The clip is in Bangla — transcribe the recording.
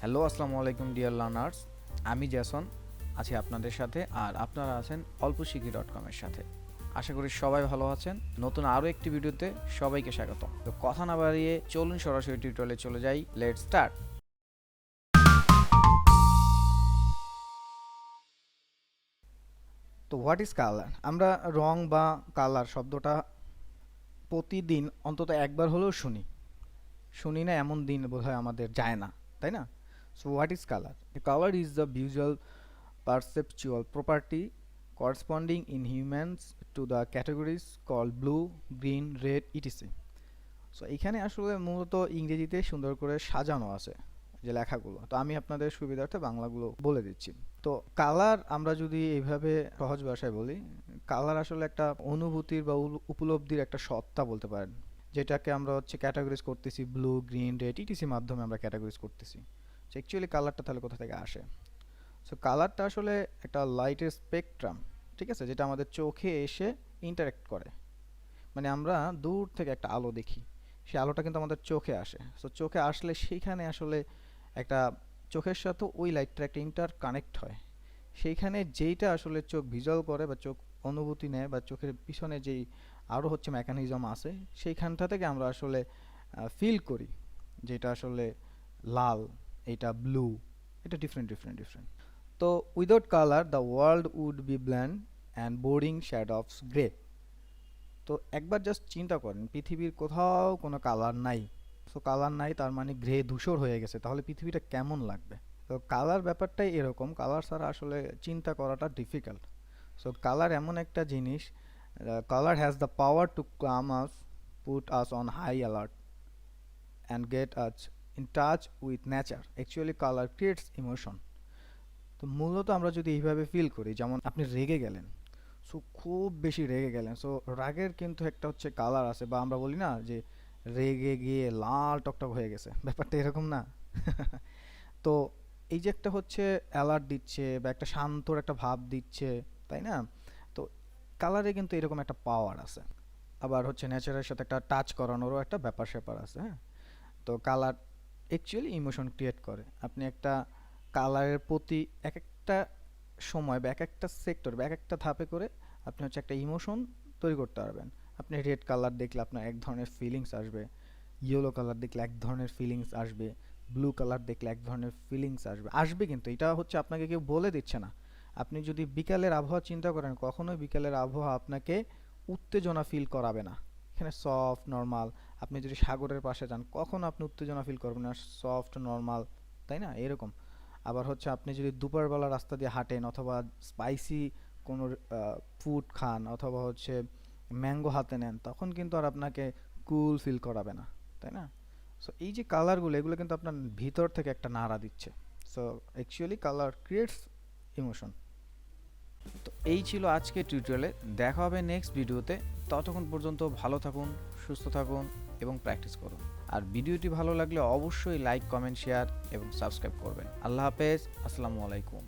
হ্যালো, আসসালামু আলাইকুম ডিয়ার লার্নার্স। আমি জেসন আছি আপনাদের সাথে, আর আপনারা আছেন olposhikhi.com এর সাথে। আশা করি সবাই ভালো আছেন। নতুন আরও একটি ভিডিওতে সবাইকে স্বাগতম। তো কথা না বাড়িয়ে চলুন সরাসরি টিউটোরিয়ালে চলে যাই। Let's start. তো হোয়াট ইজ কালার? আমরা রং বা কালার শব্দটা প্রতিদিন অন্তত একবার হলেও শুনি না এমন দিন বোধহয় আমাদের যায় না, তাই না? So what is colour? Colour is the visual perceptual property corresponding in humans to the categories called blue, green, red, etc. So এখানে আসলে মূলত ইংরেজিতে সুন্দর করে সাজানো আছে যে লেখাগুলো, তো আমি আপনাদের সুবিধার্থে বাংলাগুলো বলে দিচ্ছি। তো কালার আমরা যদি এইভাবে সহজ ভাষায় বলি, কালার আসলে একটা অনুভূতির বা উপলব্ধির একটা সত্তা বলতে পারেন, যেটাকে আমরা ক্যাটাগরিজ করতেছি ব্লু, গ্রিন, রেড, ইটিসি মাধ্যমে আমরা ক্যাটাগরিজ করতেছি। অ্যাকচুয়ালি কালারটা তাহলে কোথা থেকে আসে? সো কালারটা আসলে একটা লাইটের স্পেকট্রাম, ঠিক আছে, যেটা আমাদের চোখে এসে ইন্টারেক্ট করে। মানে আমরা দূর থেকে একটা আলো দেখি, সেই আলোটা কিন্তু আমাদের চোখে আসে। সো চোখে আসলে সেইখানে আসলে একটা চোখের সাথে ওই লাইটটা একটা ইন্টার কানেক্ট হয়। সেইখানে যেইটা আসলে চোখ ভিজুয়াল করে বা চোখ অনুভূতি নেয় বা চোখের পিছনে যেই আরও মেকানিজম আছে, সেইখানটা থেকে আমরা আসলে ফিল করি যেটা আসলে লাল, এটা ব্লু, এটা ডিফারেন্ট। তো without colour the world would be bland and boring shadows grey. তো একবার জাস্ট চিন্তা করেন, পৃথিবীর কোথাও কোনো কালার নাই। সো কালার নাই তার মানে গ্রে, ধূসর হয়ে গেছে, তাহলে পৃথিবীটা কেমন লাগবে? তো কালার ব্যাপারটাই এরকম, কালার ছাড়া আসলে চিন্তা করাটা ডিফিকাল্ট। সো কালার এমন একটা জিনিস, colour has the power to calm us, put us on high alert and get us in touch with nature. Actually colour creates emotion. তো মূলত আমরা যদি এইভাবে ফিল করি, যেমন আপনি রেগে গেলেন, সো খুব বেশি রেগে গেলেন, সো রাগের কিন্তু একটা কালার আছে, বা আমরা বলি না যে রেগে গিয়ে লাল টকটক হয়ে গেছে, ব্যাপারটা এরকম না? তো এই যে একটা অ্যালার্ট দিচ্ছে বা একটা শান্তর একটা ভাব দিচ্ছে, তাই না? তো কালারে কিন্তু এরকম একটা পাওয়ার আছে। আবার নেচারের সাথে একটা টাচ করানোরও একটা ব্যাপার স্যাপার আছে, হ্যাঁ। তো কালার অ্যাকচুয়ালি ইমোশন ক্রিয়েট করে। আপনি একটা কালারের প্রতি এক একটা সময় বা এক একটা সেক্টর বা এক একটা ধাপে করে আপনি একটা ইমোশন তৈরি করতে পারবেন। আপনি রেড কালার দেখলে আপনার এক ধরনের ফিলিংস আসবে, ইয়েলো কালার দেখলে এক ধরনের ফিলিংস আসবে, ব্লু কালার দেখলে এক ধরনের ফিলিংস আসবে কিন্তু এটা আপনাকে কেউ বলে দিচ্ছে না। আপনি যদি বিকালের আবহাওয়া চিন্তা করেন, কখনোই বিকালের আবহাওয়া আপনাকে উত্তেজনা ফিল করাবে না। এখানে সফট নর্মাল। আপনি যদি সাগরের পাশে যান, কখনো আপনি উত্তেজনা ফিল করবেন না, সফট নর্মাল, তাই না? এরকম। আবার আপনি যদি দুপুরবেলা রাস্তা দিয়ে হাঁটেন অথবা স্পাইসি কোনো ফুড খান অথবা ম্যাঙ্গো হাতে নেন, তখন কিন্তু আর আপনাকে কুল ফিল করাবে না, তাই না? সো এই যে কালারগুলো, এগুলো কিন্তু আপনার ভিতর থেকে একটা নাড়া দিচ্ছে। So actually colour creates emotion. তো এই ছিল আজকে টিউটোরিয়ালে। দেখা হবে নেক্সট ভিডিওতে। ততক্ষণ পর্যন্ত ভালো থাকুন, সুস্থ থাকুন এবং প্র্যাকটিস করুন। আর ভিডিওটি ভালো লাগলে অবশ্যই লাইক, কমেন্ট, শেয়ার এবং সাবস্ক্রাইব করবেন। আল্লাহ হাফেজ, আসসালামু আলাইকুম।